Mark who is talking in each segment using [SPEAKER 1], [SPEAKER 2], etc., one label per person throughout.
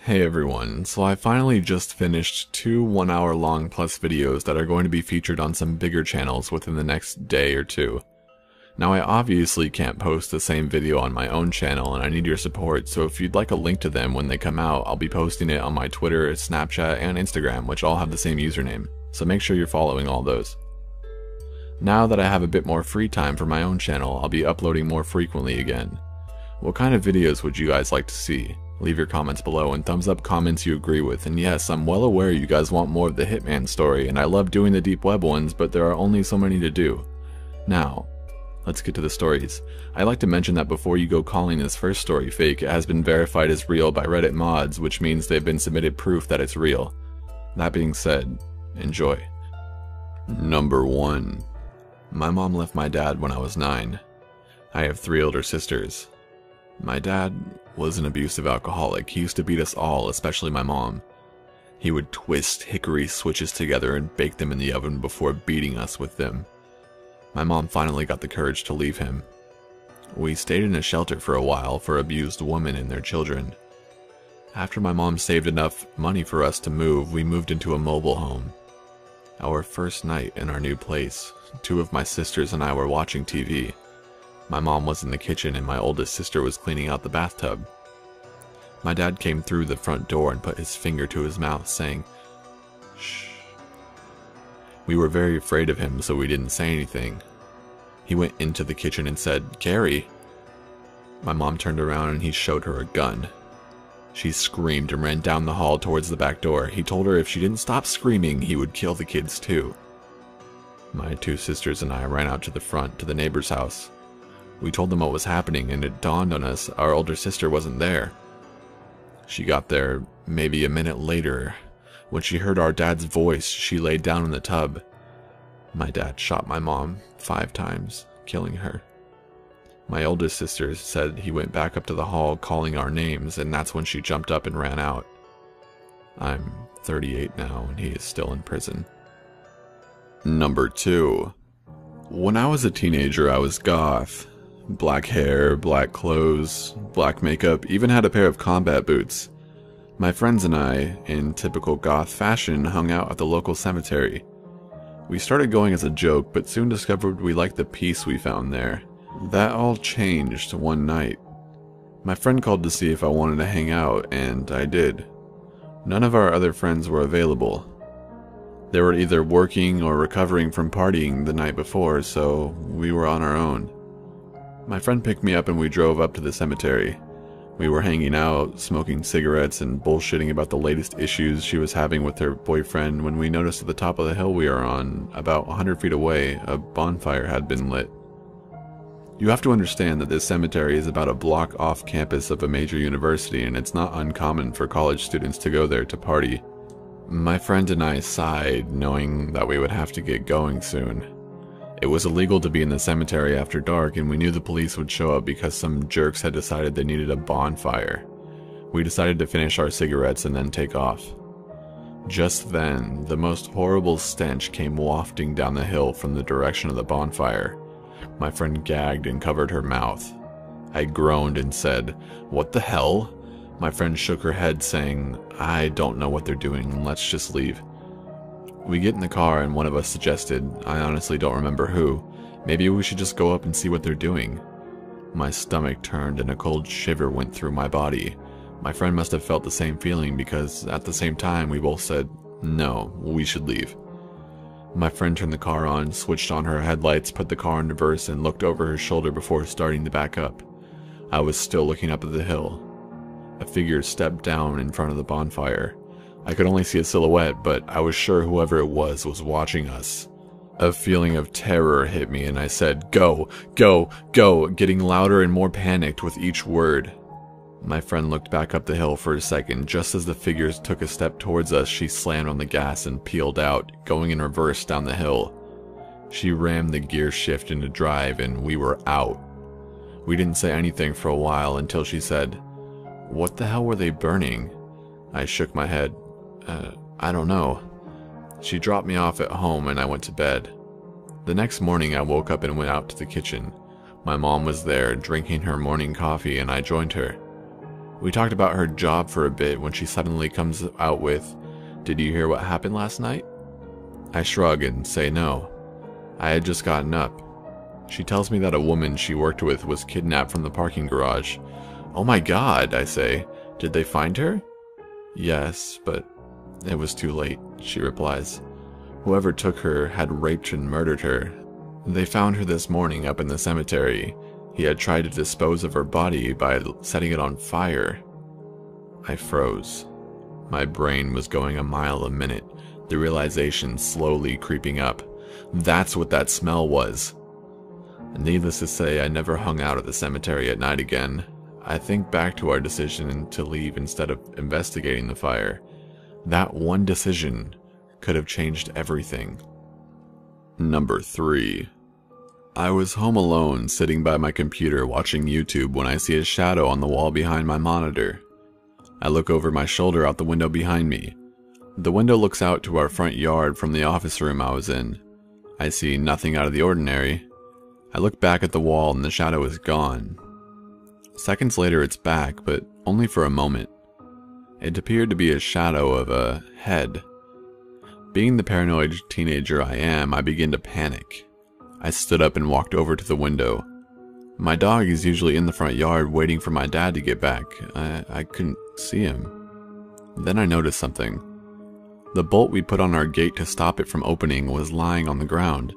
[SPEAKER 1] Hey everyone, so I finally just finished 2 1-hour long plus videos that are going to be featured on some bigger channels within the next day or two. Now I obviously can't post the same video on my own channel and I need your support, so if you'd like a link to them when they come out, I'll be posting it on my Twitter, Snapchat, and Instagram, which all have the same username, so make sure you're following all those. Now that I have a bit more free time for my own channel, I'll be uploading more frequently again. What kind of videos would you guys like to see? Leave your comments below and thumbs up comments you agree with, and yes, I'm well aware you guys want more of the Hitman story, and I love doing the deep web ones, but there are only so many to do. Now, let's get to the stories. I'd like to mention that before you go calling this first story fake, it has been verified as real by Reddit mods, which means they've been submitted proof that it's real. That being said, enjoy. Number 1. My mom left my dad when I was 9. I have 3 older sisters. My dad was an abusive alcoholic. He used to beat us all, especially my mom. He would twist hickory switches together and bake them in the oven before beating us with them. My mom finally got the courage to leave him. We stayed in a shelter for a while for abused women and their children. After my mom saved enough money for us to move, we moved into a mobile home. Our first night in our new place, 2 of my sisters and I were watching TV. My mom was in the kitchen and my oldest sister was cleaning out the bathtub. My dad came through the front door and put his finger to his mouth, saying, "Shh." We were very afraid of him, so we didn't say anything. He went into the kitchen and said, "Carrie." My mom turned around and he showed her a gun. She screamed and ran down the hall towards the back door. He told her if she didn't stop screaming, he would kill the kids too. My 2 sisters and I ran out to the front to the neighbor's house. We told them what was happening, and it dawned on us our older sister wasn't there. She got there maybe a minute later. When she heard our dad's voice, she laid down in the tub. My dad shot my mom 5 times, killing her. My oldest sister said he went back up to the hall calling our names, and that's when she jumped up and ran out. I'm 38 now, and he is still in prison. Number 2. When I was a teenager, I was goth. Black hair, black clothes, black makeup, even had a pair of combat boots. My friends and I, in typical goth fashion, hung out at the local cemetery. We started going as a joke, but soon discovered we liked the peace we found there. That all changed one night. My friend called to see if I wanted to hang out, and I did. None of our other friends were available. They were either working or recovering from partying the night before, so we were on our own. My friend picked me up and we drove up to the cemetery. We were hanging out, smoking cigarettes and bullshitting about the latest issues she was having with her boyfriend when we noticed at the top of the hill we were on, about 100 feet away, a bonfire had been lit. You have to understand that this cemetery is about a block off campus of a major university, and it's not uncommon for college students to go there to party. My friend and I sighed, knowing that we would have to get going soon. It was illegal to be in the cemetery after dark, and we knew the police would show up because some jerks had decided they needed a bonfire. We decided to finish our cigarettes and then take off. Just then, the most horrible stench came wafting down the hill from the direction of the bonfire. My friend gagged and covered her mouth. I groaned and said, "What the hell?" My friend shook her head, saying, "I don't know what they're doing, let's just leave." We get in the car and one of us suggested, I honestly don't remember who, maybe we should just go up and see what they're doing. My stomach turned and a cold shiver went through my body. My friend must have felt the same feeling because at the same time we both said, "No, we should leave." My friend turned the car on, switched on her headlights, put the car in reverse, and looked over her shoulder before starting to back up. I was still looking up at the hill. A figure stepped down in front of the bonfire. I could only see a silhouette, but I was sure whoever it was watching us. A feeling of terror hit me and I said, "Go, go, go," getting louder and more panicked with each word. My friend looked back up the hill for a second. Just as the figures took a step towards us, she slammed on the gas and peeled out, going in reverse down the hill. She rammed the gear shift into drive and we were out. We didn't say anything for a while until she said, "What the hell were they burning?" I shook my head. I don't know." She dropped me off at home and I went to bed. The next morning I woke up and went out to the kitchen. My mom was there drinking her morning coffee and I joined her. We talked about her job for a bit when she suddenly comes out with, "Did you hear what happened last night?" I shrug and say no. I had just gotten up. She tells me that a woman she worked with was kidnapped from the parking garage. "Oh my God," I say. "Did they find her?" "Yes, but it was too late," she replies. "Whoever took her had raped and murdered her. They found her this morning up in the cemetery. He had tried to dispose of her body by setting it on fire." I froze. My brain was going a mile a minute, the realization slowly creeping up. That's what that smell was. Needless to say, I never hung out at the cemetery at night again. I think back to our decision to leave instead of investigating the fire. That one decision could have changed everything. Number 3. I was home alone, sitting by my computer watching YouTube when I see a shadow on the wall behind my monitor. I look over my shoulder out the window behind me. The window looks out to our front yard from the office room I was in. I see nothing out of the ordinary. I look back at the wall and the shadow is gone. Seconds later it's back, but only for a moment. It appeared to be a shadow of a head. Being the paranoid teenager I am, I begin to panic. I stood up and walked over to the window. My dog is usually in the front yard waiting for my dad to get back. I couldn't see him. Then I noticed something. The bolt we put on our gate to stop it from opening was lying on the ground.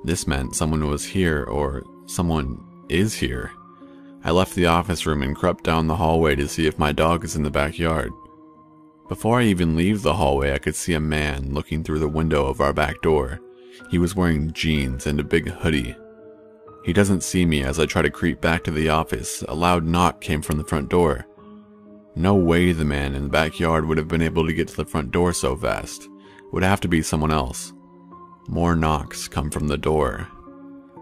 [SPEAKER 1] This meant someone was here, or someone is here. I left the office room and crept down the hallway to see if my dog is in the backyard. Before I even leave the hallway, I could see a man looking through the window of our back door. He was wearing jeans and a big hoodie. He doesn't see me as I try to creep back to the office. A loud knock came from the front door. No way the man in the backyard would have been able to get to the front door so fast. It would have to be someone else. More knocks come from the door.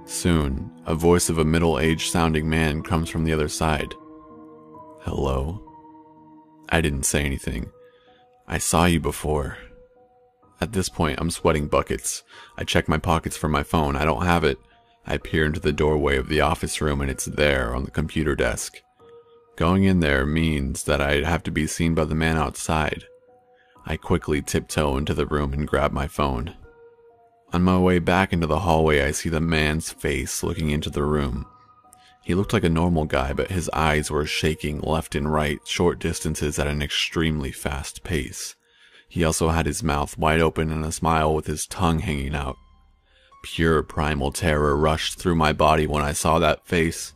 [SPEAKER 1] Soon, a voice of a middle-aged sounding man comes from the other side. "Hello?" I didn't say anything. "I saw you before." At this point, I'm sweating buckets. I check my pockets for my phone. I don't have it. I peer into the doorway of the office room and it's there on the computer desk. Going in there means that I'd have to be seen by the man outside. I quickly tiptoe into the room and grab my phone. On my way back into the hallway, I see the man's face looking into the room. He looked like a normal guy, but his eyes were shaking left and right, short distances at an extremely fast pace. He also had his mouth wide open and a smile with his tongue hanging out. Pure primal terror rushed through my body when I saw that face.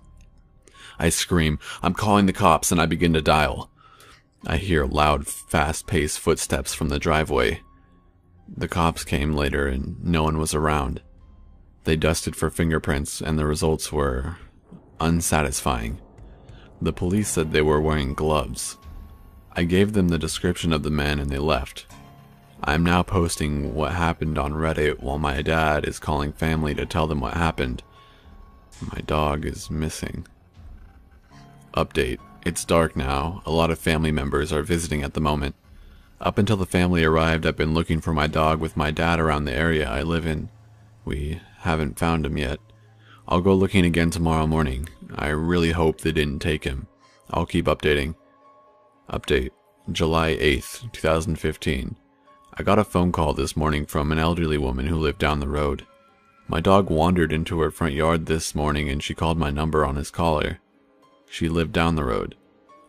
[SPEAKER 1] I scream, "I'm calling the cops," and I begin to dial. I hear loud, fast-paced footsteps from the driveway. The cops came later and no one was around. They dusted for fingerprints and the results were unsatisfying. The police said they were wearing gloves. I gave them the description of the men and they left. I am now posting what happened on Reddit while my dad is calling family to tell them what happened. My dog is missing. Update. It's dark now. A lot of family members are visiting at the moment. Up until the family arrived, I've been looking for my dog with my dad around the area I live in. We haven't found him yet. I'll go looking again tomorrow morning. I really hope they didn't take him. I'll keep updating. Update. July 8th, 2015. I got a phone call this morning from an elderly woman who lived down the road. My dog wandered into her front yard this morning and she called my number on his collar. She lived down the road.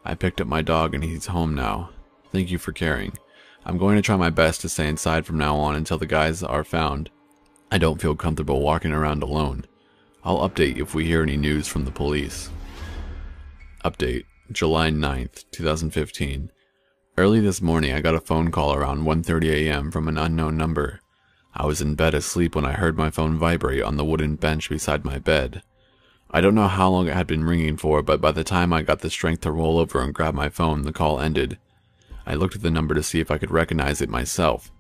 [SPEAKER 1] I picked up my dog and he's home now. Thank you for caring. I'm going to try my best to stay inside from now on until the guys are found. I don't feel comfortable walking around alone. I'll update if we hear any news from the police. Update. July 9th, 2015. Early this morning I got a phone call around 1:30 a.m. from an unknown number. I was in bed asleep when I heard my phone vibrate on the wooden bench beside my bed. I don't know how long it had been ringing for, but by the time I got the strength to roll over and grab my phone, the call ended. I looked at the number to see if I could recognize it myself.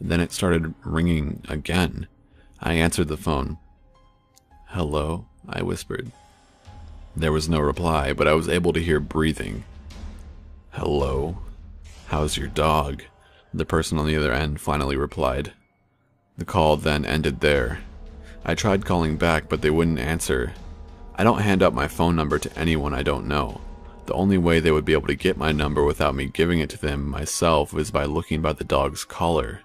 [SPEAKER 1] Then it started ringing again. I answered the phone. "Hello?" I whispered. There was no reply, but I was able to hear breathing. "Hello? How's your dog?" The person on the other end finally replied. The call then ended there. I tried calling back, but they wouldn't answer. I don't hand out my phone number to anyone I don't know. The only way they would be able to get my number without me giving it to them myself was by looking by the dog's collar.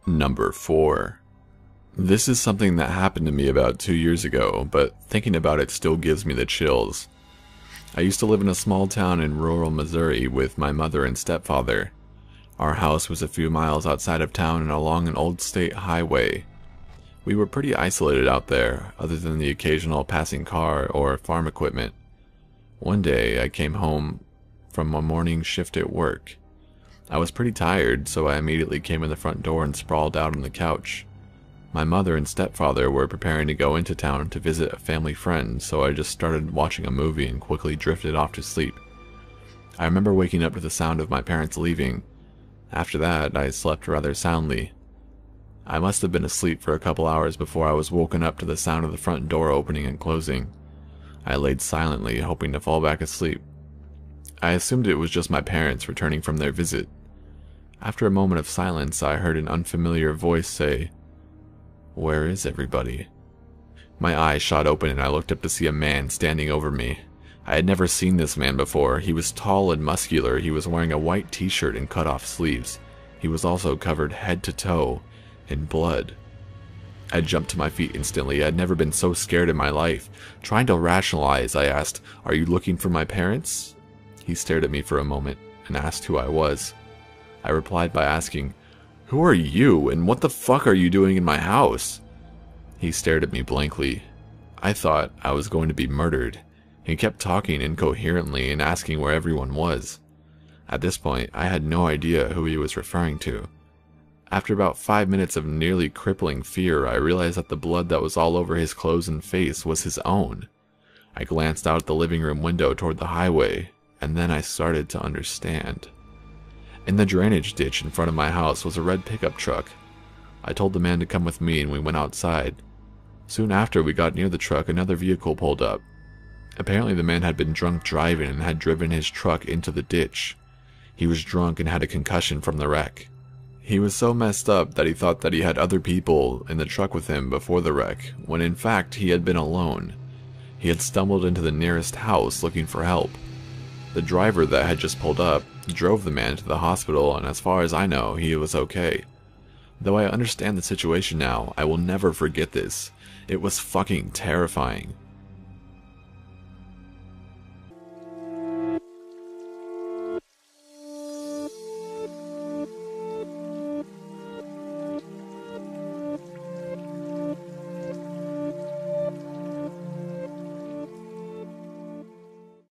[SPEAKER 1] Number 4. This is something that happened to me about 2 years ago, but thinking about it still gives me the chills. I used to live in a small town in rural Missouri with my mother and stepfather. Our house was a few miles outside of town and along an old state highway. We were pretty isolated out there, other than the occasional passing car or farm equipment. One day, I came home from a morning shift at work. I was pretty tired, so I immediately came in the front door and sprawled out on the couch. My mother and stepfather were preparing to go into town to visit a family friend, so I just started watching a movie and quickly drifted off to sleep. I remember waking up to the sound of my parents leaving. After that, I slept rather soundly. I must have been asleep for a couple hours before I was woken up to the sound of the front door opening and closing. I laid silently, hoping to fall back asleep. I assumed it was just my parents returning from their visit. After a moment of silence, I heard an unfamiliar voice say, "Where is everybody?" My eyes shot open and I looked up to see a man standing over me. I had never seen this man before. He was tall and muscular. He was wearing a white t-shirt and cut-off sleeves. He was also covered head to toe in blood. I jumped to my feet instantly. I had never been so scared in my life. Trying to rationalize, I asked, "Are you looking for my parents?" He stared at me for a moment and asked who I was. I replied by asking, "Who are you, and what the fuck are you doing in my house?" He stared at me blankly. I thought I was going to be murdered. He kept talking incoherently and asking where everyone was. At this point, I had no idea who he was referring to. After about 5 minutes of nearly crippling fear, I realized that the blood that was all over his clothes and face was his own. I glanced out the living room window toward the highway, and then I started to understand. In the drainage ditch in front of my house was a red pickup truck. I told the man to come with me and we went outside. Soon after we got near the truck, another vehicle pulled up. Apparently the man had been drunk driving and had driven his truck into the ditch. He was drunk and had a concussion from the wreck. He was so messed up that he thought that he had other people in the truck with him before the wreck, when in fact he had been alone. He had stumbled into the nearest house looking for help. The driver that had just pulled up drove the man to the hospital, and as far as I know, he was okay. Though I understand the situation now, I will never forget this. It was fucking terrifying.